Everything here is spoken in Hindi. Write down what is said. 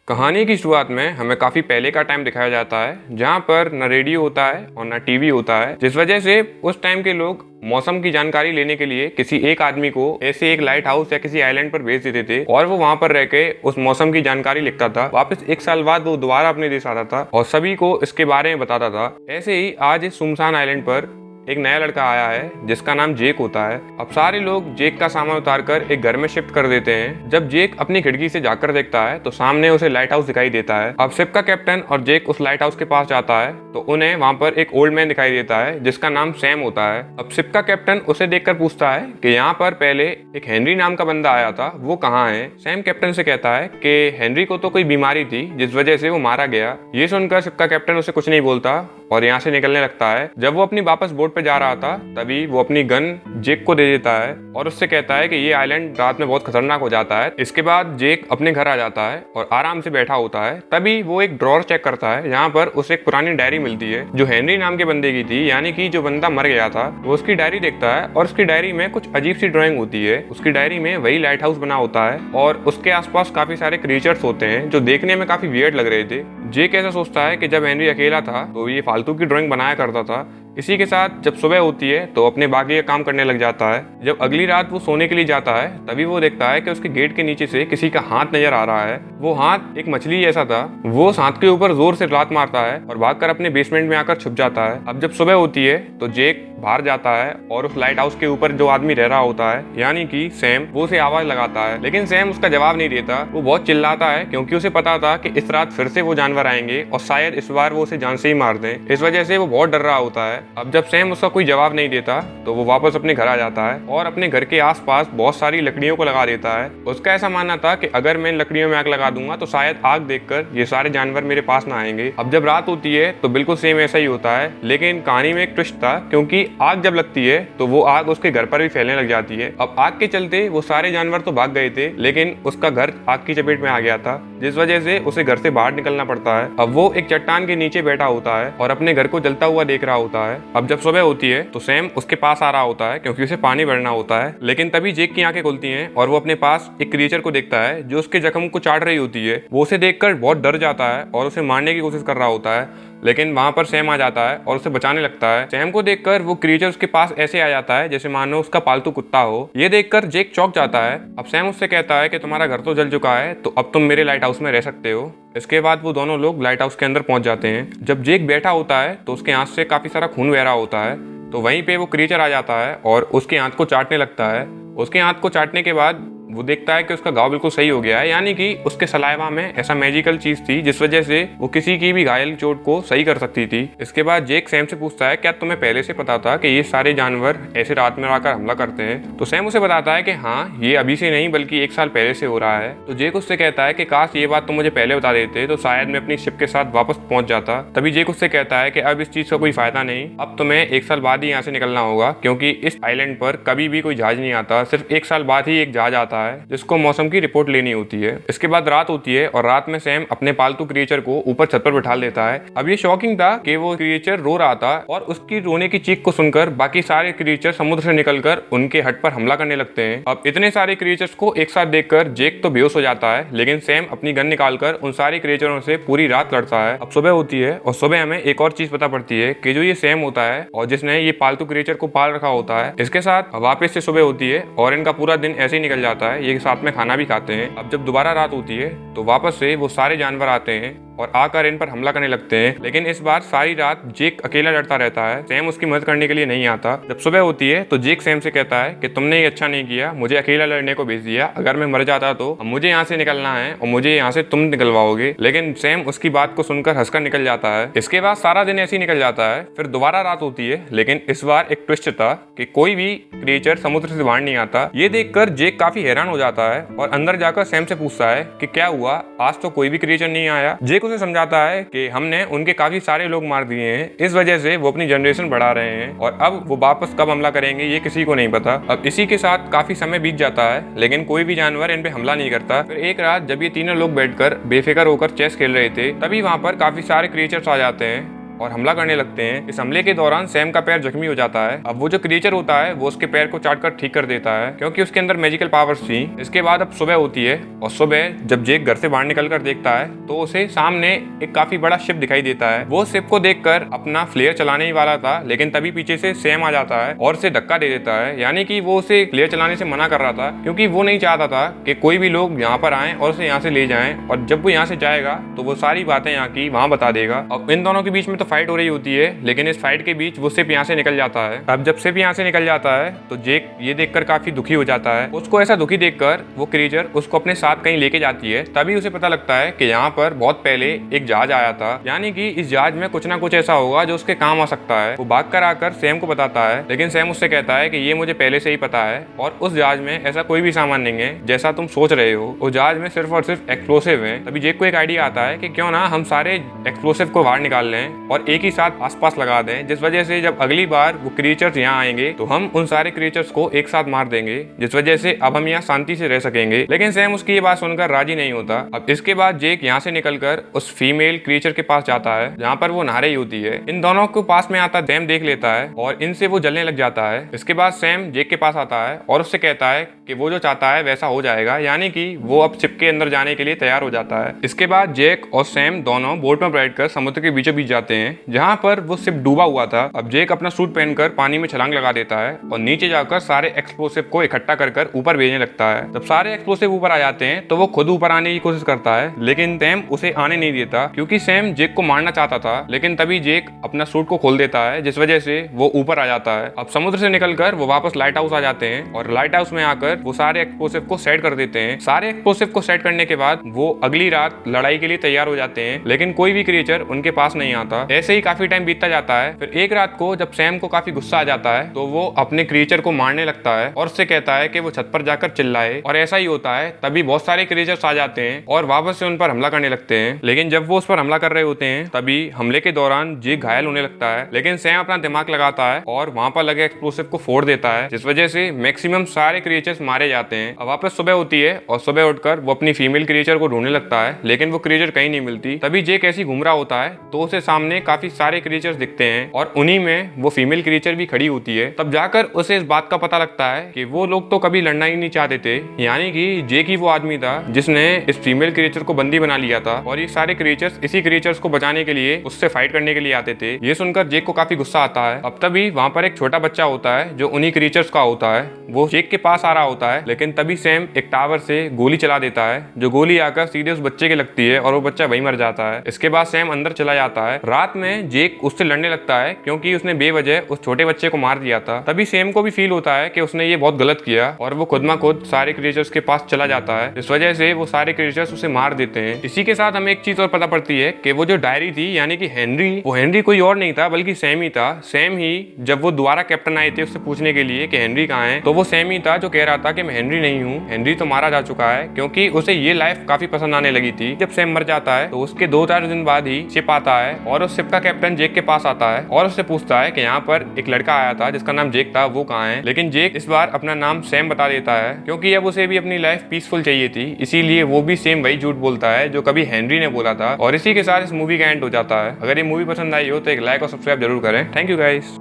कहानी की शुरुआत में हमें काफ़ी पहले का टाइम दिखाया जाता है जहाँ पर न रेडियो होता है और न टीवी होता है, जिस वजह से उस टाइम के लोग मौसम की जानकारी लेने के लिए किसी एक आदमी को ऐसे एक लाइट हाउस या किसी आइलैंड पर भेज देते थे और वो वहां पर रह के उस मौसम की जानकारी लिखता था। वापस एक साल बाद वो दोबारा अपने देश आता था और सभी को इसके बारे में बताता था। ऐसे ही आज इस सुनसान आइलैंड पर एक नया लड़का आया है जिसका नाम जेक होता है। अब सारे लोग जेक का सामान उतारकर एक घर में शिफ्ट कर देते हैं। जब जेक अपनी खिड़की से जाकर देखता है तो सामने उसे लाइट हाउस दिखाई देता है। अब शिप का कैप्टन और जेक उस लाइट हाउस के पास जाता है तो उन्हें वहां पर एक ओल्ड मैन दिखाई देता है जिसका नाम सैम होता है। अब शिप का कैप्टन उसे देखकर पूछता है कि यहाँ पर पहले एक हेनरी नाम का बंदा आया था, वो कहाँ है। सैम कैप्टन से कहता है कि हेनरी को तो कोई बीमारी थी जिस वजह से वो मारा गया। ये सुनकर शिप का कैप्टन उसे कुछ नहीं बोलता और यहाँ से निकलने लगता है। जब वो अपनी वापस बोट पे जा रहा था तभी वो अपनी गन जेक को दे देता है और उससे कहता है कि ये आइलैंड रात में बहुत खतरनाक हो जाता है। इसके बाद जेक अपने घर आ जाता है और आराम से बैठा होता है। तभी वो एक ड्रॉर चेक करता है जहाँ पर उसे एक पुरानी डायरी मिलती है जो हेनरी नाम के बंदे की थी, यानी कि जो बंदा मर गया था। वो उसकी डायरी देखता है और उसकी डायरी में कुछ अजीब सी ड्राइंग होती है। उसकी डायरी में वही लाइट हाउस बना होता है और उसके आसपास काफी सारे क्रिएचर्स होते हैं जो देखने में काफी वियर्ड लग रहे थे। जेक ऐसा सोचता है कि जब हेनरी अकेला था तो ये फालतू की ड्राइंग बनाया करता था। इसी के साथ जब सुबह होती है तो अपने बाकी का काम करने लग जाता है। जब अगली रात वो सोने के लिए जाता है तभी वो देखता है कि उसके गेट के नीचे से किसी का हाथ नजर आ रहा है। वो हाथ एक मछली जैसा था। वो उस हाथ के ऊपर जोर से लात मारता है और भागकर अपने बेसमेंट में आकर छुप जाता है। अब जब सुबह होती है तो जेक बाहर जाता है और उस लाइट हाउस के ऊपर जो आदमी रह रहा होता है यानी कि सैम, वो उसे आवाज लगाता है, लेकिन सैम उसका जवाब नहीं देता। वो बहुत चिल्लाता है क्योंकि उसे पता था कि इस रात फिर से वो जानवर आएंगे और शायद इस बार वो उसे जान से ही मार दें। इस वजह से वो बहुत डर रहा होता है। अब जब सैम उसका कोई जवाब नहीं देता तो वो वापस अपने घर आ जाता है और अपने घर के आसपास बहुत सारी लकड़ियों को लगा देता है। उसका ऐसा मानना था कि अगर मैं इन लकड़ियों में आग लगा दूंगा तो शायद आग देखकर ये सारे जानवर मेरे पास ना आएंगे। अब जब रात होती है तो बिल्कुल सेम ऐसा ही होता है, लेकिन कहानी में एक ट्विस्ट था क्योंकि आग जब लगती है तो वो आग उसके घर पर भी फैलने लग जाती है। अब आग के चलते वो सारे जानवर तो भाग गए थे लेकिन उसका घर आग की चपेट में आ गया था, जिस वजह से उसे घर से बाहर निकलना पड़ता है। अब वो एक चट्टान के नीचे बैठा होता है और अपने घर को जलता हुआ देख रहा होता है। अब जब सुबह होती है तो सैम उसके पास आ रहा होता है क्योंकि उसे पानी भरना होता है, लेकिन तभी जेक की आंखें खुलती हैं और वो अपने पास एक क्रिएचर को देखता है जो उसके जख्म को चाट रही होती है। वो उसे देखकर बहुत डर जाता है और उसे मारने की कोशिश कर रहा होता है, लेकिन वहां पर सैम आ जाता है और उसे बचाने लगता है। सैम को देखकर वो क्रिएचर उसके पास ऐसे आ जाता है जैसे मानो उसका पालतू कुत्ता हो। ये देखकर जेक चौंक जाता है। अब सैम उससे कहता है कि तुम्हारा घर तो जल चुका है तो अब तुम मेरे लाइट हाउस में रह सकते हो। इसके बाद वो दोनों लोग लाइट हाउस के अंदर पहुंच जाते हैं। जब जेक बैठा होता है तो उसके हाथ से काफी सारा खून बह रहा होता है, तो वहीं पे वो क्रिएचर आ जाता है और उसके हाथ को चाटने लगता है। उसके हाथ को चाटने के बाद वो देखता है कि उसका घाव बिल्कुल सही हो गया है, यानी कि उसके सलाइवा में ऐसा मैजिकल चीज थी जिस वजह से वो किसी की भी घायल चोट को सही कर सकती थी। इसके बाद जेक सैम से पूछता है क्या तुम्हें पहले से पता था कि ये सारे जानवर ऐसे रात में आकर हमला करते हैं। तो सैम उसे बताता है कि हाँ, ये अभी से नहीं बल्कि एक साल पहले से हो रहा है। तो जेक उससे कहता है कि काश ये बात तुम मुझे पहले बता देते तो शायद मैं अपनी शिप के साथ वापस पहुंच जाता। तभी जेक उससे कहता है कि अब इस चीज का कोई फायदा नहीं, अब तुम्हें एक साल बाद ही यहाँ से निकलना होगा क्योंकि इस आइलैंड पर कभी भी कोई जहाज नहीं आता, सिर्फ एक साल बाद ही एक जहाज आता है जिसको मौसम की रिपोर्ट लेनी होती है। इसके बाद रात होती है और रात में सैम अपने पालतू क्रिएचर को ऊपर छत पर बिठा लेता है। अब ये शॉकिंग था कि वो क्रिएचर रो रहा था और उसकी रोने की चीख को सुनकर बाकी सारे क्रिएचर समुद्र से निकलकर उनके हट पर हमला करने लगते हैं। अब इतने सारे क्रिएचर्स को एक साथ देखकर जेक तो बेहोश हो जाता है, लेकिन सैम अपनी गन निकालकर उन सारे क्रिएचरों से पूरी रात लड़ता है। अब सुबह होती है और सुबह हमें एक और चीज पता पड़ती है कि जो ये सैम होता है और जिसने ये पालतू क्रिएचर को पाल रखा होता है, इसके साथ वापस से सुबह होती है और इनका पूरा दिन ऐसे ही निकल जाता है। ये साथ में खाना भी खाते हैं। अब जब दोबारा रात होती है तो वापस से वो सारे जानवर आते हैं और आकर इन पर हमला करने लगते हैं, लेकिन इस बार सारी रात जेक अकेला लड़ता रहता है। सैम उसकी मदद करने के लिए नहीं आता। जब सुबह होती है तो जेक सैम से कहता है कि तुमने ये अच्छा नहीं किया, मुझे अकेला लड़ने को भेज दिया। अगर मैं मर जाता तो मुझे यहाँ से निकलना है और मुझे यहाँ से तुम निकलवाओगे। लेकिन सैम उसकी बात को सुनकर हंसकर निकल जाता है। इसके बाद सारा दिन ऐसे ही निकल जाता है। फिर दोबारा रात होती है, लेकिन इस बार एक ट्विस्ट था कि कोई भी क्रिएचर समुद्र से बाहर नहीं आता। ये देखकर जेक काफी हैरान हो जाता है और अंदर जाकर सैम से पूछता है कि क्या हुआ, आज तो कोई भी क्रिएचर नहीं आया। जेक उसे समझाता है कि हमने उनके काफी सारे लोग मार दिए हैं, इस वजह से वो अपनी जनरेशन बढ़ा रहे हैं और अब वो वापस कब हमला करेंगे ये किसी को नहीं पता। अब इसी के साथ काफी समय बीत जाता है, लेकिन कोई भी जानवर इन पे हमला नहीं करता। फिर एक रात जब ये तीनों लोग बैठकर बेफिक्र होकर चेस खेल रहे थे, तभी वहां पर काफी सारे क्रिएचर्स आ जाते हैं और हमला करने लगते हैं। इस हमले के दौरान सैम का पैर जख्मी हो जाता है। अब वो जो क्रीचर होता है वो उसके पैर को चाट कर ठीक कर देता है क्योंकि उसके अंदर मैजिकल पावर्स थी। इसके बाद अब सुबह होती है और सुबह जब जेक घर से बाहर निकल कर देखता है तो उसे सामने एक काफी बड़ा शिप दिखाई देता है। वो शिप को देखकर अपना फ्लेयर चलाने ही वाला था, लेकिन तभी पीछे से सैम आ जाता है और उसे धक्का दे देता है। यानी कि वो उसे फ्लेयर चलाने से मना कर रहा था क्योंकि वो नहीं चाहता था कि कोई भी लोग यहाँ पर आए और उसे यहाँ से ले जाएं, और जब वो यहाँ से जाएगा तो वो सारी बातें यहाँ की वहाँ बता देगा। अब इन दोनों के बीच में तो फाइट हो रही होती है, लेकिन इस फाइट के बीच वो शिप यहाँ से निकल जाता है। अब जब शिप यहाँ से निकल जाता है तो जेक ये देखकर काफी दुखी हो जाता है। उसको ऐसा दुखी देखकर वो क्रीचर उसको अपने साथ कहीं लेके जाती है। तभी उसे पता लगता है कि यहाँ पर बहुत पहले एक जहाज आया था, यानी कि इस जहाज में कुछ ना कुछ ऐसा होगा जो उसके काम आ सकता है। वो भागकर आकर सैम को बताता है, लेकिन सैम उससे कहता है कि ये मुझे पहले से ही पता है और उस जहाज में ऐसा कोई भी सामान नहीं है जैसा तुम सोच रहे हो। उस जहाज में सिर्फ और सिर्फ एक्सप्लोसिव है। तभी जेक को एक आइडिया आता है कि क्यों ना हम सारे एक्सप्लोसिव को बाहर निकाल लें और एक ही साथ आसपास लगा दें, जिस वजह से जब अगली बार वो क्रीचर्स यहाँ आएंगे तो हम उन सारे क्रीचर्स को एक साथ मार देंगे, जिस वजह से अब हम यहाँ शांति से रह सकेंगे। लेकिन सैम उसकी ये बात सुनकर राजी नहीं होता। अब इसके बाद जेक यहाँ से निकलकर उस फीमेल क्रीचर के पास जाता है जहाँ पर वो नहा रही होती है। इन दोनों को पास में आता सैम देख लेता है और इनसे वो जलने लग जाता है। इसके बाद सैम जेक के पास आता है और उससे कहता है कि वो जो चाहता है वैसा हो जाएगा, यानी कि वो अब शिप के अंदर जाने के लिए तैयार हो जाता है। इसके बाद जेक और सैम दोनों बोट में बैठकर समुद्र के बीचों बीच जाते हैं जहाँ पर वो शिप डूबा हुआ था। अब जेक अपना सूट पहनकर पानी में छलांग लगा देता है और नीचे जाकर सारे एक्सप्लोसिव को इकट्ठा कर ऊपर भेजने लगता है। जब सारे एक्सप्लोसिव ऊपर आ जाते हैं तो वो खुद ऊपर आने की कोशिश करता है, लेकिन सैम उसे आने नहीं देता क्योंकि सैम जेक को मारना चाहता था। लेकिन तभी जेक अपना सूट को खोल देता है, जिस वजह से वो ऊपर आ जाता है। अब समुद्र से निकलकर वो वापस लाइट हाउस आ जाते हैं और लाइट हाउस में आकर वो सारे एक्सप्लोसिव को सेट कर देते हैं। सारे एक्सप्लोसिव को सेट करने के बाद वो अगली रात लड़ाई के लिए तैयार हो जाते हैं, लेकिन कोई भी क्रिएचर उनके पास नहीं आता। ऐसे ही काफी टाइम बीतता जाता है। फिर एक रात को जब सैम को काफी गुस्सा आ जाता है तो वो अपने क्रिएचर को मारने लगता है और उससे कहता है कि वो छत पर जाकर चिल्लाए, और ऐसा ही होता है। तभी बहुत सारे क्रिएचर्स आ जाते हैं और वापस से उन पर हमला करने लगते हैं। लेकिन जब वो उस पर हमला कर रहे होते हैं तभी हमले के दौरान जेक घायल होने लगता है, लेकिन सैम अपना दिमाग लगाता है और वहां पर लगे एक्सप्लोसिव को फोड़ देता है, जिस वजह से मैक्सिमम सारे क्रिएचर्स मारे जाते हैं। अब वापस सुबह होती है और सुबह उठकर वो अपनी फीमेल क्रिएचर को ढूंढने लगता है, लेकिन वो क्रिएचर कहीं नहीं मिलती। तभी जेक ऐसी घूम रहा होता है तो उसे सामने काफी सारे क्रिएचर्स दिखते हैं और उन्हीं में वो फीमेल क्रिएचर भी खड़ी होती है। तब जाकर उसे इस बात का पता लगता है कि वो लोग तो कभी लड़ना ही नहीं चाहते थे, यानी कि जेक ही वो आदमी था जिसने इस फीमेल क्रिएचर को बंदी बना लिया था और ये सारे क्रिएचर्स इसी क्रिएचर्स को बचाने के लिए उससे फाइट करने के लिए आते थे। ये सुनकर जेक को काफी गुस्सा आता है। अब तभी वहां पर एक छोटा बच्चा होता है जो उन्हीं क्रिएचर्स का होता है। वो जेक के पास आ रहा होता है, लेकिन तभी सैम एक टावर से गोली चला देता है, जो गोली आकर सीधे उस बच्चे के लगती है और वो बच्चा वहीं मर जाता है। इसके बाद सैम अंदर चला जाता है। रात में जेक उससे लड़ने लगता है क्योंकि उसने बेवजह उस छोटे बच्चे को मार दिया था। तभी सैम को भी फील होता है कि उसने ये बहुत गलत किया और वो खुद में खुद सारे क्रिएचर्स के पास चला जाता है। इस वजह से वो सारे क्रिएचर्स उसे मार देते हैं। इसी के साथ हमें एक चीज और पता पड़ती है कि वो जो डायरी थी यानी कि हेनरी, वो हेनरी कोई और नहीं था बल्कि सैम ही था। सैम ही जब वो दोबारा कैप्टन आए थे उससे पूछने के लिए कि हेनरी कहाँ है, तो वो सैम ही था जो कह रहा था कि मैं हेनरी नहीं हूँ, हेनरी तो मारा जा चुका है, क्योंकि उसे ये लाइफ काफी पसंद आने लगी थी। जब सैम मर जाता है तो उसके 2-4 दिन बाद ही शिप आता है और उस शिप का कैप्टन जेक के पास आता है और उससे पूछता है कि यहाँ पर एक लड़का आया था जिसका नाम जेक था, वो कहाँ है। लेकिन जेक इस बार अपना नाम सैम बता देता है क्योंकि अब उसे भी अपनी लाइफ पीसफुल चाहिए थी, इसीलिए वो भी सेम वही झूठ बोलता है जो कभी हेनरी ने बोला था। और इसी के साथ इस मूवी का एंड हो जाता है। अगर ये मूवी पसंद आई हो तो एक लाइक और सब्सक्राइब जरूर करें। Thank you guys.